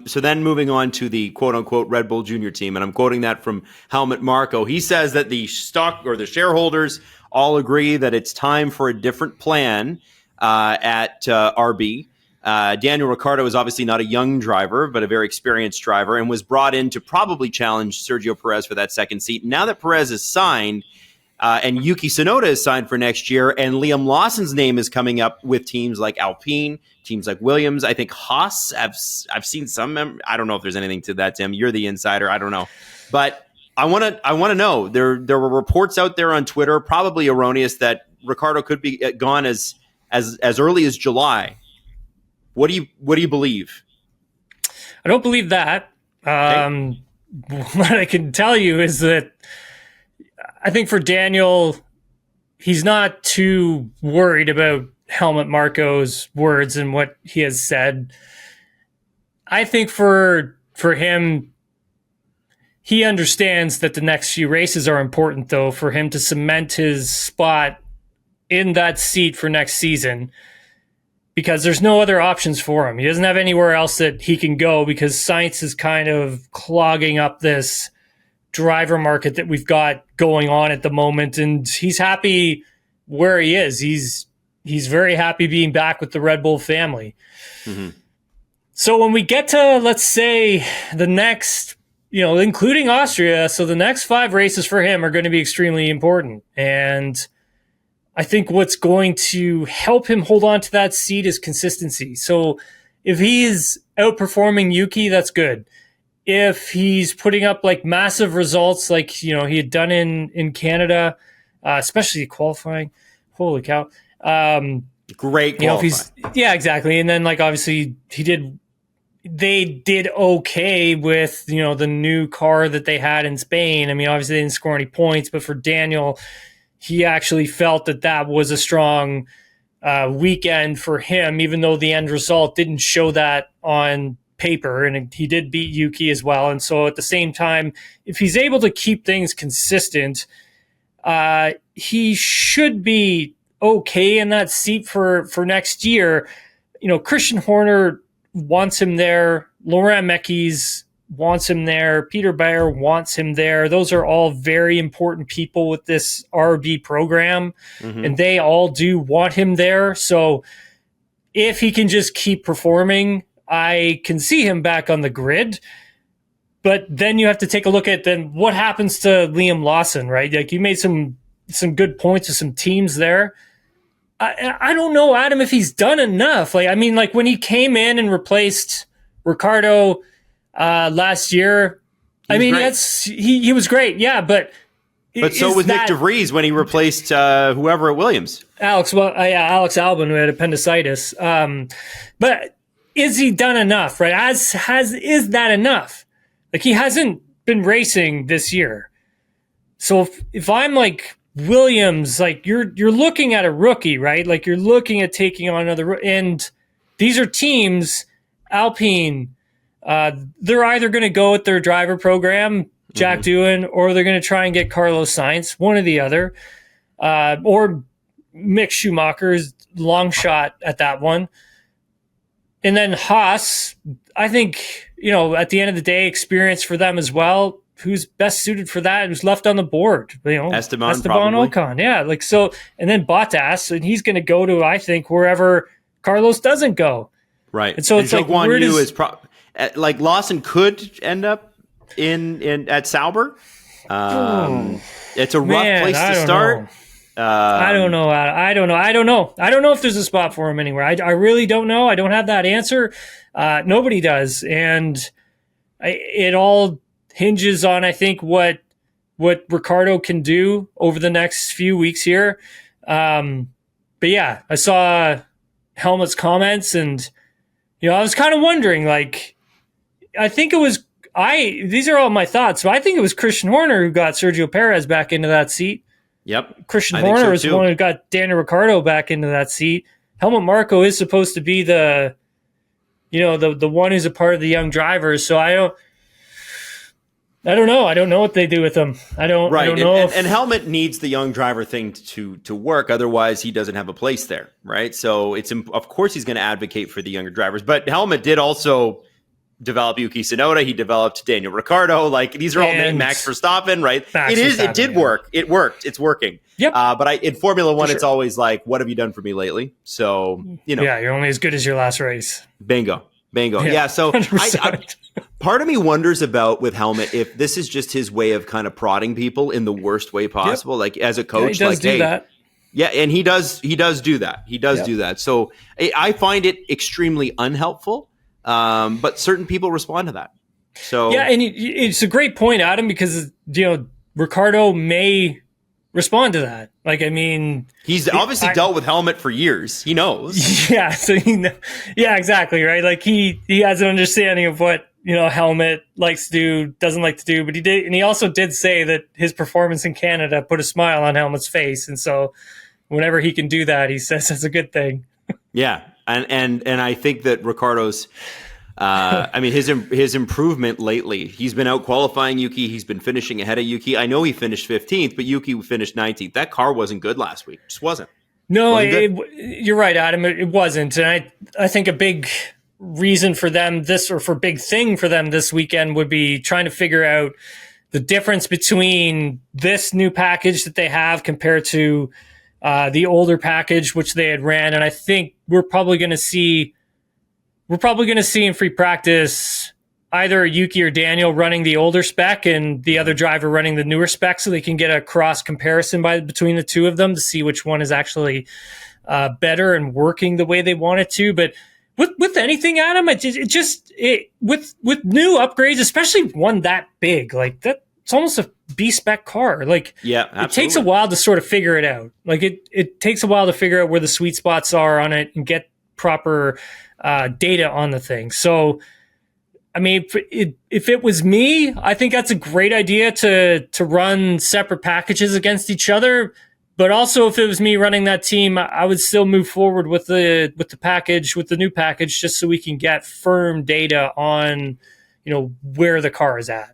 So then moving on to the quote unquote Red Bull Junior team, and I'm quoting that from Helmut Marko. He says that the shareholders all agree that it's time for a different plan at RB. Daniel Ricciardo is obviously not a young driver, but a very experienced driver, and was brought in to probably challenge Sergio Perez for that second seat. Now that Perez is signed, and Yuki Tsunoda is signed for next year, and Liam Lawson's name is coming up with teams like Alpine, teams like Williams. I think Haas, I've seen some. I don't know if there's anything to that, Tim. You're the insider. I don't know, but I want to know. There were reports out there on Twitter, probably erroneous, that Ricciardo could be gone as early as July. What do you believe? I don't believe that. What I can tell you is that I think for Daniel, he's not too worried about Helmut Marko's words and what he has said. I think for him, he understands that the next few races are important, though, for him to cement his spot in that seat for next season, because there's no other options for him. He doesn't have anywhere else that he can go, because Sainz is kind of clogging up this driver market that we've got going on at the moment, and he's happy where he is. He's very happy being back with the Red Bull family. Mm-hmm. So when we get to, let's say, the next, including Austria, so the next 5 races for him are going to be extremely important. And I think what's going to help him hold on to that seat is consistency. So if he's outperforming Yuki, that's good. If he's putting up like massive results like, he had done in Canada, especially qualifying, holy cow. Great qualifying. Yeah, exactly. And then like, obviously they did okay with, the new car that they had in Spain. I mean, obviously they didn't score any points, but for Daniel, he actually felt that was a strong weekend for him, even though the end result didn't show that on paper, and he did beat Yuki as well. And so at the same time, if he's able to keep things consistent, he should be okay in that seat for next year. Christian Horner wants him there. Laurent Mekies wants him there. Peter Bayer wants him there. Those are all very important people with this RB program, and they all do want him there. So if he can just keep performing, I can see him back on the grid. But then you have to take a look at then what happens to Liam Lawson, right? Like, you made some good points with some teams there. I don't know, Adam, if he's done enough. Like when he came in and replaced Ricciardo last year, he was great. Yeah, but so was Nick DeVries when he replaced whoever at Williams. Alex Albon, who had appendicitis. But is he done enough, right? Is that enough? Like, he hasn't been racing this year. So if I'm like Williams, like you're looking at a rookie, right? Like, you're looking at taking on another, and these are teams, Alpine, they're either going to go with their driver program, Jack Doohan, or they're going to try and get Carlos Sainz, one or the other, or Mick Schumacher's long shot at that one. And then Haas, I think, at the end of the day, experience for them as well. Who's best suited for that? Who's left on the board? Esteban Ocon. Yeah. Like, so, and then Bottas, and he's going to go to, I think, wherever Carlos doesn't go. Right. And so it's like, where is like Lawson could end up at Sauber. It's a rough place to start. I don't know. I don't know if there's a spot for him anywhere. I really don't know. I don't have that answer. Nobody does. And it all hinges on, I think, what Ricciardo can do over the next few weeks here. But yeah, I saw Helmut's comments, and, I was kind of wondering, like, I think it was, these are all my thoughts, but I think it was Christian Horner who got Sergio Perez back into that seat. Yep. Christian Horner was the one who got Daniel Ricciardo back into that seat. Helmut Marko is supposed to be the one who's a part of the young drivers. So I don't know. I don't know what they do with him. I don't know. And Helmut needs the young driver thing to work. Otherwise, he doesn't have a place there, right? So of course he's going to advocate for the younger drivers. But Helmut did also develop Yuki Tsunoda. He developed Daniel Ricciardo. Like, these are all named Max Verstappen, right? It did work. It worked. It's working. Yep. But in Formula One, it's always like, what have you done for me lately? So, Yeah, you're only as good as your last race. Bingo. Yeah. So part of me wonders about with Helmut if this is just his way of kind of prodding people in the worst way possible. Like, as a coach, he does do that. Yeah, and he does do that. He does do that. So I find it extremely unhelpful. But certain people respond to that. So yeah, and it's a great point, Adam, because Ricciardo may respond to that. Like, I mean, he's obviously dealt with Helmut for years. He knows. Yeah, so yeah, exactly, right. Like he has an understanding of what Helmut likes to do, doesn't like to do. But he also did say that his performance in Canada put a smile on Helmut's face, and so whenever he can do that, he says that's a good thing. Yeah. And I think that Ricciardo's, his improvement lately, he's been out qualifying Yuki. He's been finishing ahead of Yuki. I know he finished 15th, but Yuki finished 19th. That car wasn't good last week. It just wasn't. No, you're right, Adam. It wasn't. And I think a big reason for them big thing for them this weekend would be trying to figure out the difference between this new package that they have compared to the older package, which they had ran. And I think we're probably going to see in free practice either Yuki or Daniel running the older spec and the other driver running the newer spec, so they can get a cross comparison between the two of them to see which one is actually better and working the way they want it to. But with anything, Adam, with new upgrades, especially one that big, like that, it's almost a B-spec car. Like, yeah, absolutely. It takes a while to sort of figure it out. Like it takes a while to figure out where the sweet spots are on it and get proper data on the thing. So, I mean, if it was me, I think that's a great idea to run separate packages against each other. But also, if it was me running that team, I would still move forward with the package, with the new package, just so we can get firm data on, where the car is at.